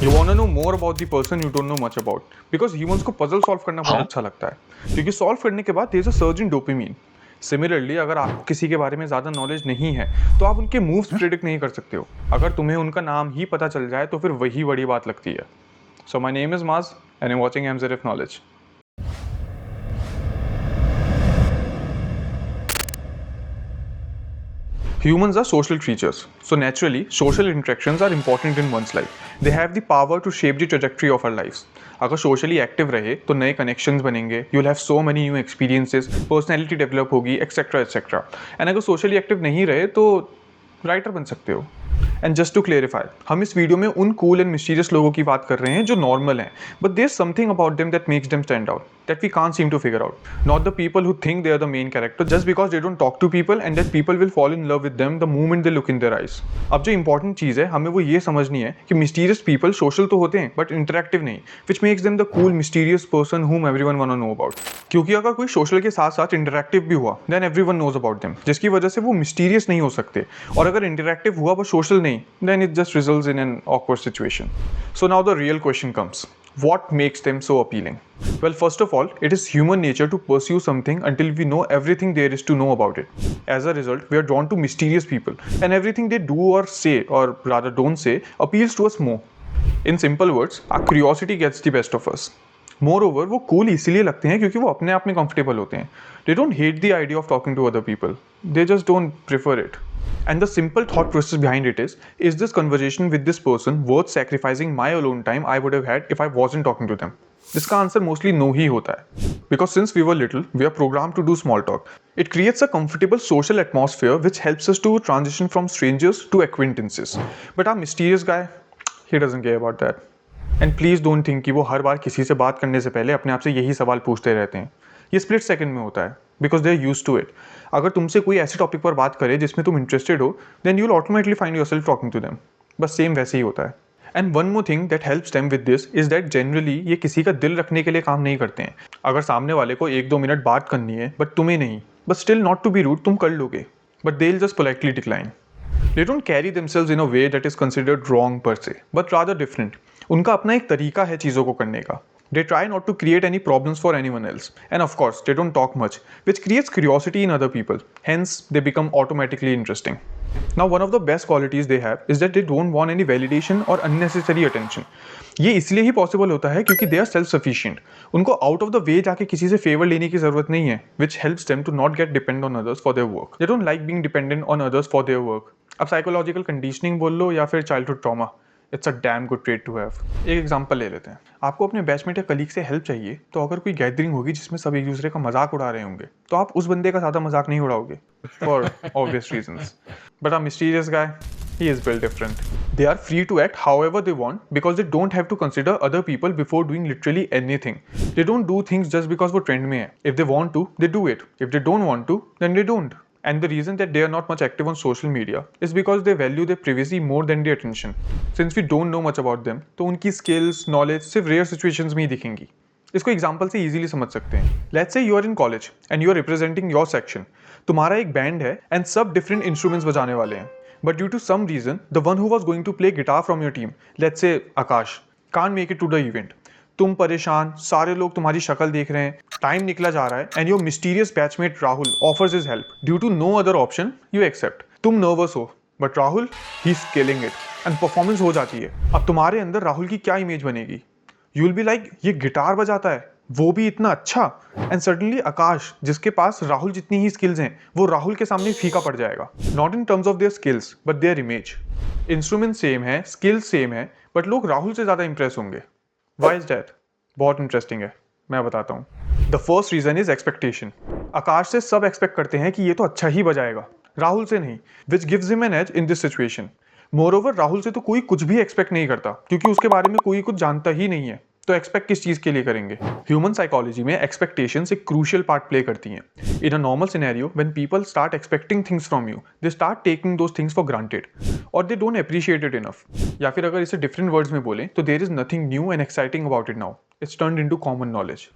You want to know more about the person you don't know much about because humans को puzzle solve करना बहुत अच्छा लगता है क्योंकि solve करने के बाद there is a surge in dopamine. Similarly, अगर आपको किसी के बारे में ज़्यादा नॉलेज नहीं है तो आप उनके मूव्स प्रिडिक्ट नहीं कर सकते हो. अगर तुम्हें उनका नाम ही पता चल जाए तो फिर वही बड़ी बात लगती है. So my name is Maz and I'm watching MZF Knowledge. Humans are social creatures, so naturally, social interactions are important in one's life. They have the power to shape the trajectory of our lives. अगर socially active रहे तो नए connections बनेंगे, you'll have so many new experiences, personality develop होगी, etc. etc. And अगर socially active नहीं रहे तो writer बन सकते हो. एंड जस्ट टू क्लेरिफाई, हम इस वीडियो में उन कूल एंड मिस्टीरियस लोगों की बात कर रहे हैं जो नॉर्मल हैं, but there is something about them that makes them stand out, that we can't seem to figure out. Not the people who think they are the main character just because they don't talk to people and that people will fall in love with them the moment they look in their eyes. अब जो important चीज़ है हमें वो ये समझनी है कि mysterious people social तो होते हैं बट इंटरेक्टिव नहीं, which makes them the cool mysterious person whom everyone want to know about. क्योंकि अगर कोई सोशल के साथ साथ इंटरेक्टिव भी हुआ then everyone knows about them, जिसकी वजह से वो मिस्टीरियस नहीं हो सकते. और अगर इंटरेक्टिव हुआ बट सोशल नहीं then it just results in an awkward situation. So now the real question comes. What makes them so appealing? Well, first of all, it is human nature to pursue something until we know everything there is to know about it. As a result, we are drawn to mysterious people and everything they do or say, or rather don't say, appeals to us more. In simple words, our curiosity gets the best of us. Moreover, वो cool इसलिए लगते हैं क्योंकि वो अपने आप में comfortable होते हैं. They don't hate the idea of talking to other people. They just don't prefer it. And the simple thought process behind it is this conversation with this person worth sacrificing my alone time I would have had if I wasn't talking to them? इसका answer mostly no ही होता है. Because since we were little, we are programmed to do small talk. It creates a comfortable social atmosphere which helps us to transition from strangers to acquaintances. But our mysterious guy, he doesn't care about that. And please don't think कि वो हर बार किसी से बात करने से पहले अपने आप से यही सवाल पूछते रहते हैं. ये स्प्लिट सेकंड में होता है because they are used to it. अगर तुमसे कोई ऐसे टॉपिक पर बात करे जिसमें तुम इंटरेस्टेड हो then you will automatically find yourself talking to them. बस सेम वैसे ही होता है. And one more thing that helps them with this is that generally ये किसी का दिल रखने के लिए काम नहीं करते हैं. अगर सामने वाले को 1-2 मिनट बात करनी है बट तुम्हें नहीं, but still not to be rude तुम कर लोगे, but they will just politely decline. They don't carry themselves in a way that is considered wrong per se, but rather different. उनका अपना एक तरीका है चीज़ों को करने का. They try not to create any problems for anyone else. And of course, they don't talk much, which creates curiosity in other people. Hence, they become automatically interesting. Now, one of the best qualities they have is that they don't want any validation or unnecessary attention. ये इसलिए ही possible होता है क्योंकि they are self sufficient. उनको out of the way जाके किसी से favour लेने की जरूरत नहीं है, which helps them to not get depend on others for their work. They don't like being dependent on others for their work. अब साइकोलॉजिकल कंडीशनिंग बोल लो या फिर childhood trauma, it's a damn good trait to have. एक example ले लेते हैं. आपको अपने बैचमेट या कलीग से हेल्प चाहिए तो अगर कोई गैदरिंग होगी जिसमें सब एक दूसरे का मजाक उड़ा रहे होंगे तो आप उस बंदे का ज़्यादा मजाक नहीं उड़ाओगे for obvious reasons. But a mysterious guy, he is built different. They are free to act however they want because they don't have to consider other people before doing literally anything. They don't do things just because वो trend में है. If they want to, they do it. If they don't want to, then they don't. And the reason that they are not much active on social media is because they value their privacy more than their attention. Since we don't know much about them, तो उनकी skills, knowledge सिर्फ rare situations में ही दिखेंगी. इसको example से easily समझ सकते हैं. Let's say you are in college and you are representing your section. तुम्हारा एक बैंड है एंड सब डिफरेंट इंस्ट्रूमेंट्स बजाने वाले हैं. But due to some reason, the one who was going to play guitar from your team, let's say Akash, can't make it to the event. तुम परेशान, सारे लोग तुम्हारी शक्ल देख रहे हैं, टाइम निकला जा रहा है and your mysterious batchmate Rahul offers his help. Due to no other option, you accept. तुम nervous हो, but Rahul, he's killing it and performance हो जाती है. अब तुम्हारे अंदर राहुल की क्या इमेज बनेगी? You will be like, ये गिटार बजाता है, वो भी इतना अच्छा. एंड सडनली आकाश, जिसके पास राहुल जितनी ही स्किल्स हैं, वो राहुल के सामने फीका पड़ जाएगा. Not in terms of their skills but their image. Instrument same है, स्किल्स सेम है, बट लोग राहुल से ज़्यादा इंप्रेस होंगे. Why is that? बहुत इंटरेस्टिंग है, मैं बताता हूँ. The first reason is expectation. Akash से सब एक्सपेक्ट करते हैं कि ये तो अच्छा ही बजाएगा, राहुल से नहीं, which gives him an edge in this situation. Moreover Rahul से तो कोई कुछ भी एक्सपेक्ट नहीं करता क्योंकि उसके बारे में कोई कुछ जानता ही नहीं है. तो एक्सपेक्ट किस चीज़ के लिए करेंगे? ह्यूमन साइकोलॉजी में एक्सपेक्टेशंस एक क्रूशियल पार्ट प्ले करती हैं. In a normal scenario when people start expecting things from you, they start taking those things for granted और they don't appreciate it enough. या फिर अगर इसे डिफरेंट वर्ड्स में बोलें तो there is nothing new and exciting about it now. It's turned into common knowledge.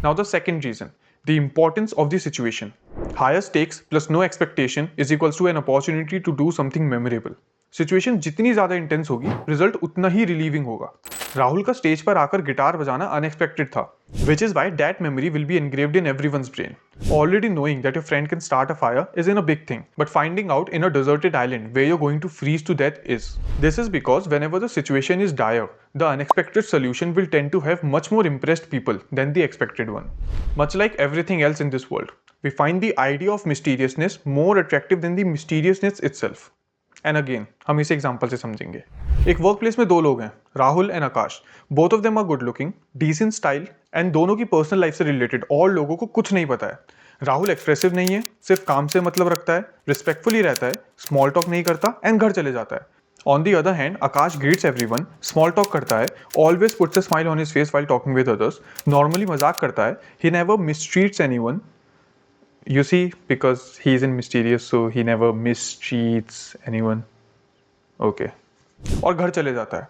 Now the second reason, the importance of the situation. Higher stakes plus no expectation is equals to an opportunity to do something memorable. Situation जितनी ज़्यादा intense होगी, result उतना ही relieving होगा. राहुल का stage पर आकर guitar बजाना unexpected था, which is why that memory will be engraved in everyone's brain. Already knowing that your friend can start a fire isn't a big thing, but finding out in a deserted island where you're going to freeze to death is. This is because whenever the situation is dire, the unexpected solution will tend to have much more impressed people than the expected one. Much like everything else in this world, we find the idea of mysteriousness more attractive than the mysteriousness itself. And again हम इसे example से समझेंगे। एक work place में दो लोग हैं, Rahul and Aakash. Both of them are good looking, decent style and दोनों की पर्सनल लाइफ से रिलेटेड और लोगों को कुछ नहीं पता है। राहुल एक्सप्रेसिव नहीं है, सिर्फ काम से मतलब रखता है, रिस्पेक्टफुली रहता है, स्मॉल टॉक नहीं करता एंड घर चले जाता है। On the other hand, Akash greets everyone, small talk करता है, always puts a smile on his face while talking with others, normally मजाक करता है, he never mistreats anyone. You see, because he's in mysterious, so he never mistreats anyone. Okay. और घर चले जाता है।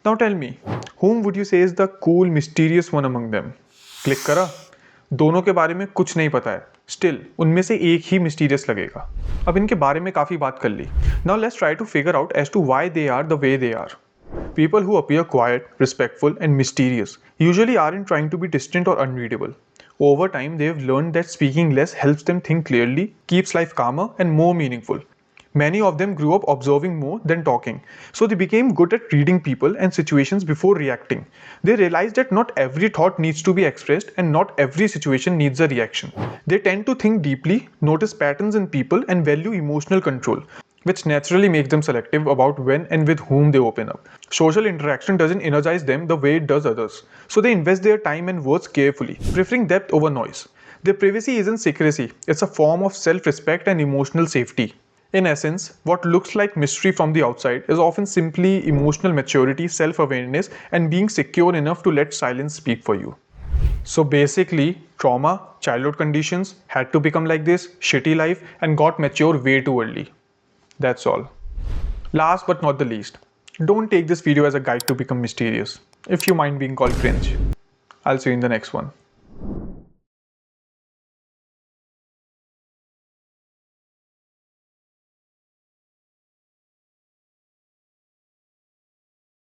Now tell me, whom would you say is the cool, mysterious one among them? Click करा, दोनों के बारे में कुछ नहीं पता है, स्टिल उनमें से एक ही मिस्टीरियस लगेगा। अब इनके बारे में काफ़ी बात कर ली। Now let's try to figure out as to why they are the way they are. People who appear quiet, respectful, and mysterious usually aren't trying to be distant or unreadable. Over time, they have learned that speaking less helps them think clearly, keeps life calmer and more meaningful. Many of them grew up observing more than talking, so they became good at reading people and situations before reacting. They realized that not every thought needs to be expressed and not every situation needs a reaction. They tend to think deeply, notice patterns in people, and value emotional control, which naturally makes them selective about when and with whom they open up. Social interaction doesn't energize them the way it does others, so they invest their time and words carefully, preferring depth over noise. Their privacy isn't secrecy, it's a form of self-respect and emotional safety. In essence, what looks like mystery from the outside is often simply emotional maturity, self-awareness, and being secure enough to let silence speak for you. So basically, trauma, childhood conditions had to become like this, shitty life, and got mature way too early. That's all. Last but not the least, don't take this video as a guide to become mysterious. If you mind being called cringe. I'll see you in the next one.